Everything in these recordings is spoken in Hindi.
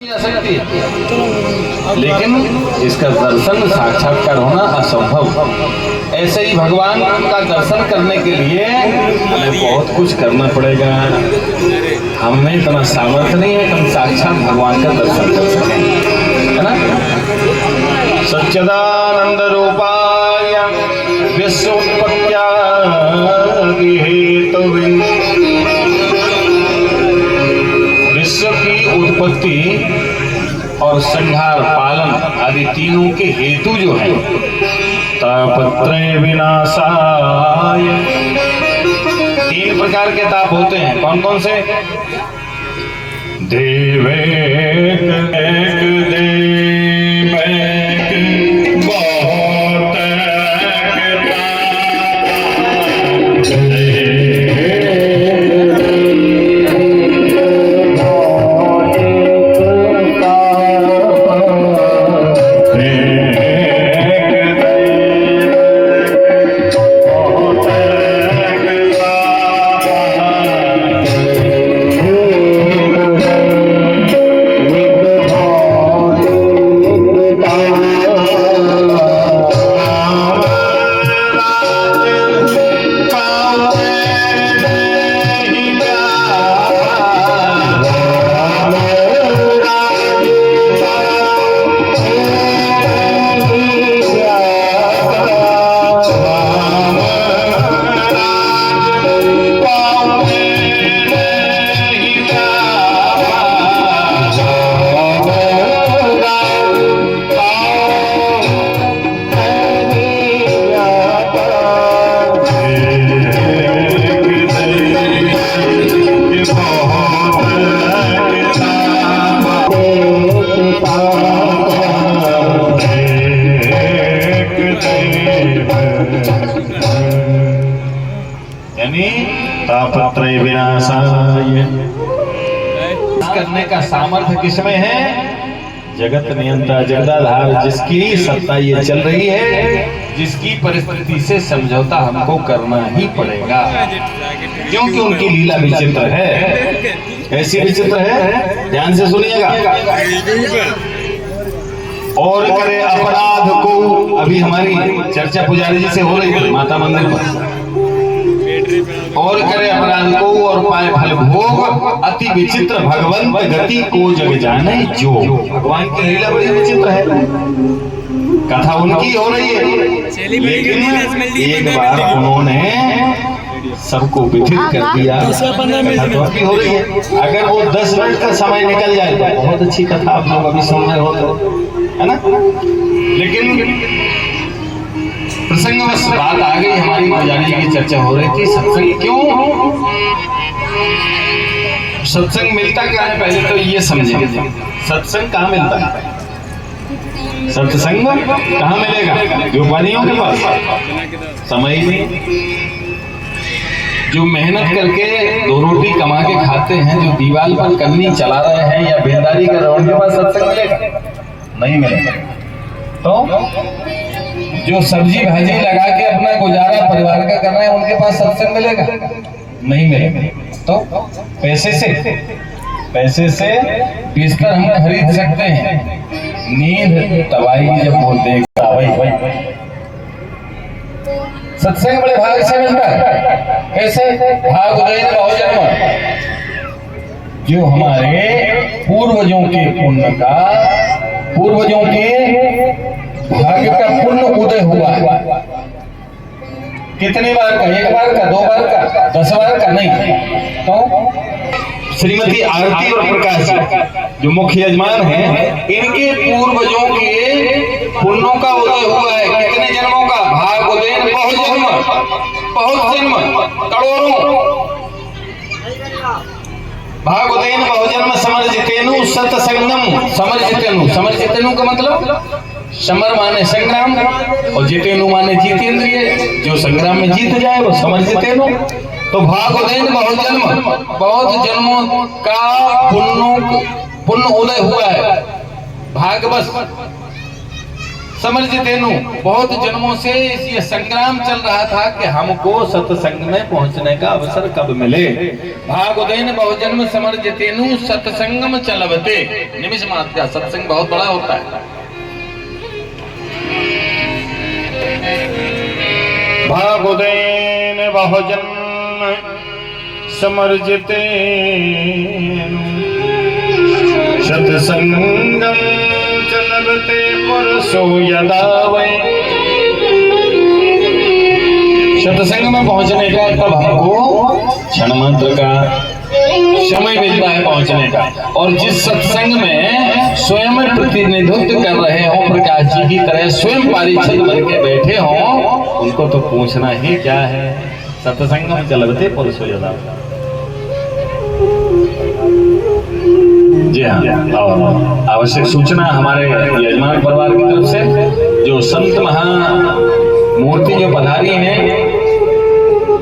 जा सकती है, लेकिन इसका दर्शन साक्षात्कार होना असंभव। ऐसे ही भगवान का दर्शन करने के लिए हमें बहुत कुछ करना पड़ेगा। हमें इतना सामर्थ्य नहीं है कि हम साक्षात भगवान का दर्शन कर सकें, है ना। सच्चिदानंद रूपाय विश्वोत्पत्त्यादि हेतवे, विश्व की उत्पत्ति और संहार पालन आदि तीनों के हेतु जो है, तापत्रय विनाशाय। तीन प्रकार के ताप होते हैं, कौन कौन से? देवेक तापत्रय विनाशाय करने का सामर्थ्य किसमें है? जगत नियंता जगदाधार जिसकी सत्ता ये चल रही है, जिसकी परिस्थिति से समझौता हमको करना ही पड़ेगा, क्योंकि उनकी लीला विचित्र है। ऐसी विचित्र है, ध्यान से सुनिएगा। और करे अपराध को, अभी हमारी चर्चा पुजारी जी से हो रही है माता मंदिर पर, और करे अपराध को और पाए फल भोग, अति विचित्र भगवंत गति को जग जाने जो। भगवान की लीला बड़ी विचित्र है, कथा उनकी हो रही है, लेकिन एक बार उन्होंने सबको विदित कर दिया, कथा तो आपकी हो रही है। अगर वो 10 मिनट का समय निकल जाए तो बहुत अच्छी कथा आप लोग अभी सुन रहे होते, है ना। लेकिन प्रसंगवश बात आ गई, हमारी पुजारी की चर्चा हो रही थी सत्संग क्यों, सत्संग मिलता क्या है? पहले तो ये समझेंगे, सत्संग कहाँ मिलता है? सत्संग कहाँ मिलेगा? व्यापारियों के पास समय में, जो मेहनत करके 2 रोटी कमा के खाते हैं, जो दीवार पर कन्नी चला रहे हैं या बेदारी कर रहे हैं, उनके पास सत्संग मिलेगा? नहीं मिलेगा। तो जो सब्जी भाजी लगा के अपना गुजारा परिवार का कर रहे हैं, उनके पास सत्संग मिलेगा? नहीं मिलेगा। तो पैसे से बिस्तर हम खरीद सकते हैं, नींद तबाही जब बोलते हैं सत्संग बड़े भाग से मिलता है। कैसे? भाग उदयन बहुजन्म, जो हमारे पूर्वजों के पुण्य का, पूर्वजों के भाग्य का पुण्य उदय हुआ है। कितनी बार का? 1 बार का, 2 बार का, 10 बार का? नहीं। तो श्रीमती आरती और प्रकाश जो मुख्य यजमान हैं, इनके पूर्वजों के पुण्यों का उदय हुआ है। कितने जन्मों का? भाग उदयन बहुत जन्म, करोड़ों। भाग उदयन बहुजन्म समर्जितेनु सतसंगम, समर्जितेनु का मतलब समर माने संग्राम और जितेनु माने जीतेंद्रिय, जो संग्राम में जीत जाए वो समर्जितेनु। तो भाग उदयन बहुजन्म, बहुत जन्मों का पुण्य उदय हुआ है। भाग बस समर्जितेनु, बहुत जन्मों से ये संग्राम चल रहा था कि हमको सत्संग में पहुंचने का अवसर कब मिले। भागोदैन बहुजन्म समर्जितेनु सत्संगम चलवते। निमिष मात्र का सत्संग बहुत बड़ा होता है। भागोदैन बहुजन्म समर्जितेनु सत्संगम चलवते पुरुषो यदा वै। सत्संग में पहुंचने का तब हमको क्षण मात्र का समय मिलता है पहुंचने का। और जिस सत्संग में स्वयं प्रतिनिधित्व कर रहे हो प्रकाश जी की तरह, स्वयं पारिषद बन के बैठे हो, उनको तो पूछना ही क्या है। सत्संग में चलते पुरुषो यदा। जी हाँ, और आवश्यक सूचना हमारे यजमान परिवार की तरफ से, जो संत महामूर्ति जो पधारी हैं,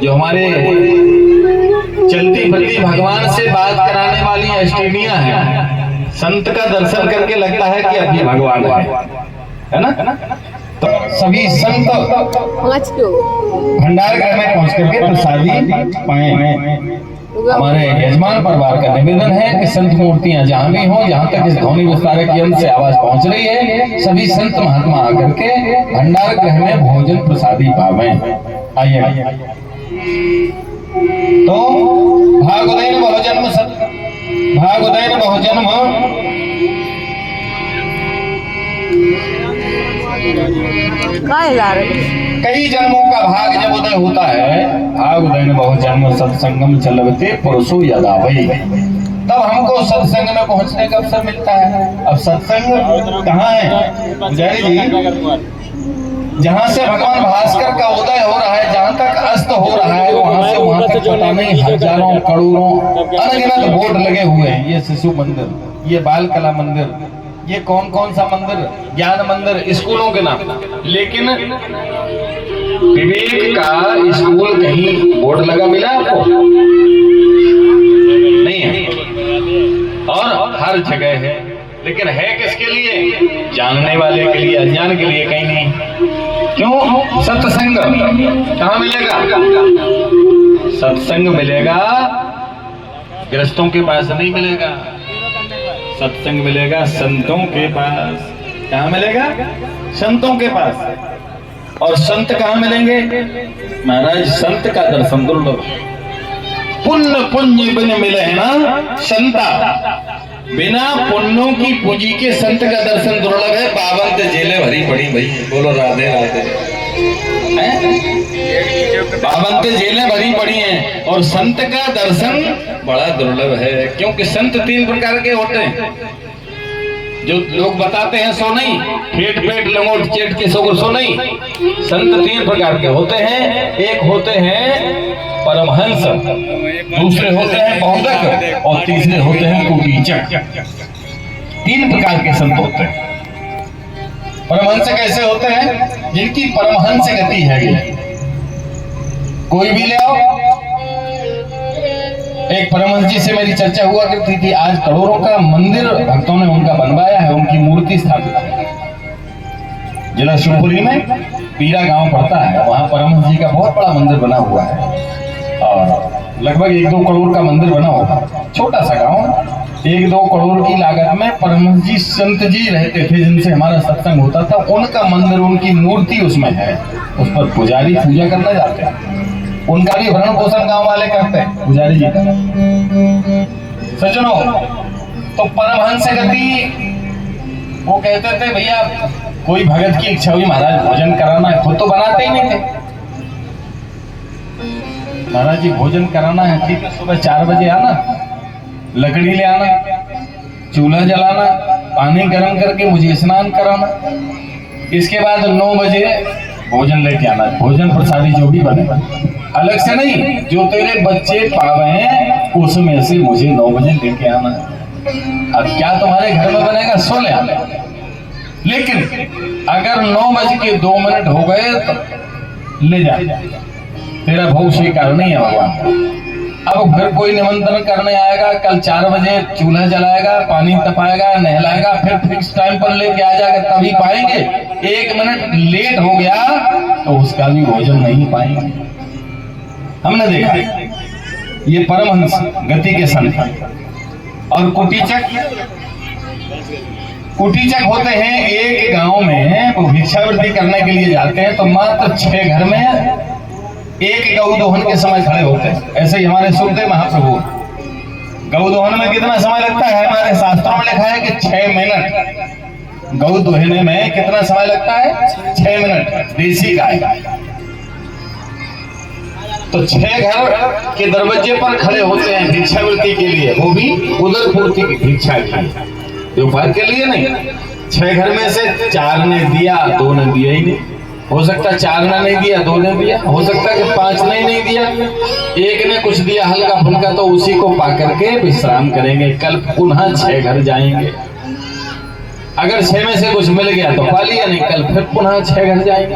जो हमारे चलती फिरती भगवान से बात कराने वाली एस्टीनिया है। संत का दर्शन करके लगता है कि अभी भगवान है ना। तो सभी संत भंडार घर में पहुंच करके प्रसादी पाए। हमारे यजमान परिवार का निवेदन है कि संत मूर्तियां जहां भी हो, जहां तक इस ध्वनि विस्तारक यंत्र से आवाज पहुंच रही है, सभी संत महात्मा आकर के भंडार गृह में भोजन प्रसादी पावे। आइए। तो भागोदैन बहुजन्म कई जन्मों का भाग जब उदय होता है, भागोदैन बहुजन्म सत्संगम चलवते पुरुषो यदा वै। तब हमको सत्संग में पहुंचने का अवसर मिलता है। अब सत्संग कहाँ है पुजारी जी? जहाँ से भगवान भास्कर का उदय हो रहा है, जहाँ तक अस्त हो रहा है, वहां से वहां तक पता नहीं हजारों करोड़ों अनगिनत बोर्ड लगे हुए हैं। ये शिशु मंदिर, ये बाल कला मंदिर, ये कौन कौन सा मंदिर, ज्ञान मंदिर, स्कूलों के नाम। लेकिन विवेक का स्कूल कहीं बोर्ड लगा मिला आपको? नहीं है। और हर जगह है, लेकिन है किसके लिए? जानने वाले के लिए, अज्ञान के लिए कहीं नहीं। क्यों? सत्संग कहाँ मिलेगा? सत्संग मिलेगा गृहस्थों के पास नहीं मिलेगा, सत्संग मिलेगा संतों के पास। कहाँ मिलेगा? संतों के पास। और संत कहाँ मिलेंगे महाराज? संत का दर्शन दुर्लभ। पुण्य पुण्य बिन मिले है ना संता, बिना पुण्यों की पूंजी के संत का दर्शन दुर्लभ है। पावन ते जेले भरी पड़ी भाई, बोलो राधे राधे। पावन ते जेले भरी पड़ी हैं और संत का दर्शन बड़ा दुर्लभ है। क्योंकि संत तीन प्रकार के होते हैं, जो लोग बताते हैं सो नहीं, फेट पेट लंगोट चेट के सो नहीं। संत तीन प्रकार के होते हैं। एक होते हैं परमहंस, दूसरे होते हैं बौद्धक और तीसरे होते हैं कुटीचक। तीन प्रकार के संत होते हैं। परमहंस कैसे होते हैं? जिनकी परमहंस गति है। कोई भी ले आओ। एक परमहंस जी से मेरी चर्चा हुआ करती थी। आज करोड़ों का मंदिर भक्तों ने उनका बनवाया है, उनकी मूर्ति स्थापित है। जिला शिवपुरी में पीरा गांव पड़ता है, वहां परमहंस जी का बहुत बड़ा मंदिर बना हुआ है और लगभग 1-2 करोड़ का मंदिर बना होगा। छोटा सा गांव, 1-2 करोड़ की लागत में परमहंस जी संत जी रहते थे, जिनसे हमारा सत्संग होता था। उनका मंदिर, उनकी मूर्ति उसमें है। उस पर पुजारी पूजा करने जाते हैं। उनका भी भरण पोषण गांव वाले करते हैं, पुजारी जी का। सज्जनों, तो परमहंस गति वो कहते थे भैया कोई भगत की इच्छा हुई महाराज भोजन कराना है, खुद तो बनाते ही नहीं थे। महाराज जी भोजन कराना है, ठीक है, सुबह 4 बजे आना, लकड़ी ले आना, चूल्हा जलाना, पानी गर्म करके मुझे स्नान कराना, इसके बाद 9 बजे भोजन लेके आना। भोजन प्रसादी जो भी बने, अलग से नहीं, जो तेरे बच्चे पावे हैं उसमें से मुझे 9 बजे लेके आना। अब क्या तुम्हारे घर में बनेगा? सो ले आना। लेकिन अगर 9:02 हो गए तो ले जा, तेरा भोग स्वीकार नहीं है भगवान। अब फिर कोई निमंत्रण करने आएगा, कल 4 बजे चूल्हा जलाएगा, पानी तपाएगा, नहलाएगा, फिर फिक्स टाइम पर लेके आ जाएगा तभी पाएंगे। 1 मिनट लेट हो गया तो उसका भी भोजन नहीं पाएंगे। हमने देखा ये परमहंस गति के संत। और कुटीचक होते हैं एक गांव में, वो भिक्षावृत्ति करने के लिए जाते हैं तो मात्र 6 घर में एक गौ दोहन के समय खड़े होते हैं। ऐसे ही हमारे सुखदेव महाप्रभु गौ दोहन में कितना समय लगता है? हमारे शास्त्रों में लिखा है कि 6 मिनट। गौ दोहने में कितना समय लगता है? 6 मिनट। देसी गाय। तो 6 घर के दरवाजे पर खड़े होते हैं भिक्षावृत्ति के लिए, वो भी उदर पूर्ति की भिक्षा के लिए, दोपहर के लिए नहीं। 6 घर में से 4 ने दिया, 2 ने दिया ही नहीं। हो सकता है 4 ने नहीं दिया, 2 ने दिया। हो सकता है कि 5 ने नहीं दिया, 1 ने कुछ दिया हल्का फुल्का, तो उसी को पा करके विश्राम करेंगे। कल पुनः 6 घर जाएंगे। अगर 6 में से कुछ मिल गया तो पा लिया, नहीं कल फिर पुनः 6 घर जाएंगे।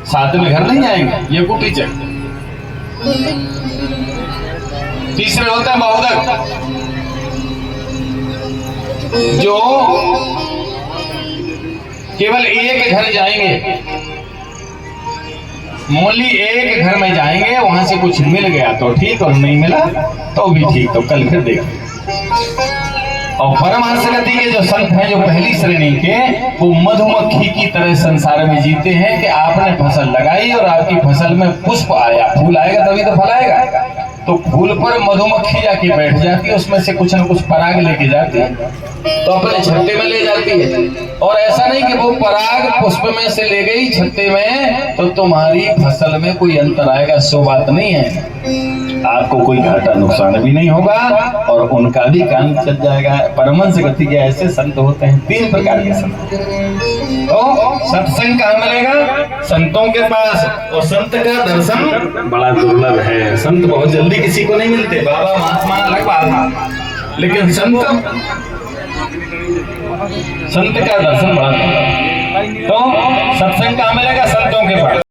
7 में घर नहीं जाएंगे। ये कुटीचक। तीसरे होता है बहुदक, जो केवल एक घर जाएंगे, मोली एक घर में जाएंगे, वहां से कुछ मिल गया तो ठीक, और नहीं मिला तो भी ठीक, तो कल फिर देखेंगे। और परमहंस गति के जो संत हैं, जो पहली श्रेणी के, वो मधुमक्खी की तरह संसार में जीते हैं कि आपने फसल लगाई और आपकी फसल में पुष्प आया, फूल आएगा तभी तो फल आएगा। तो फूल पर मधुमक्खी जाके बैठ जाती है, उसमें से कुछ न कुछ पराग लेके जाती है, तो अपने छत्ते में ले जाती है। और ऐसा नहीं कि वो पराग पुष्प में से ले गई छत्ते में तो तुम्हारी फसल में कोई अंतर आएगा, सो बात नहीं है। आपको कोई घाटा नुकसान भी नहीं होगा और उनका भी काम चल जाएगा। परमहंस गति के ऐसे संत होते हैं, 3 प्रकार के संत। तो सत्संग कहाँ मिलेगा? संतों के पास। और संत का दर्शन बड़ा दुर्लभ है। संत बहुत जल्दी किसी को नहीं मिलते। बाबा महात्मा अलग बात है, लेकिन संत का दर्शन बड़ा दुर्लभ। तो सत्संग कहाँ मिलेगा? संतों के पास।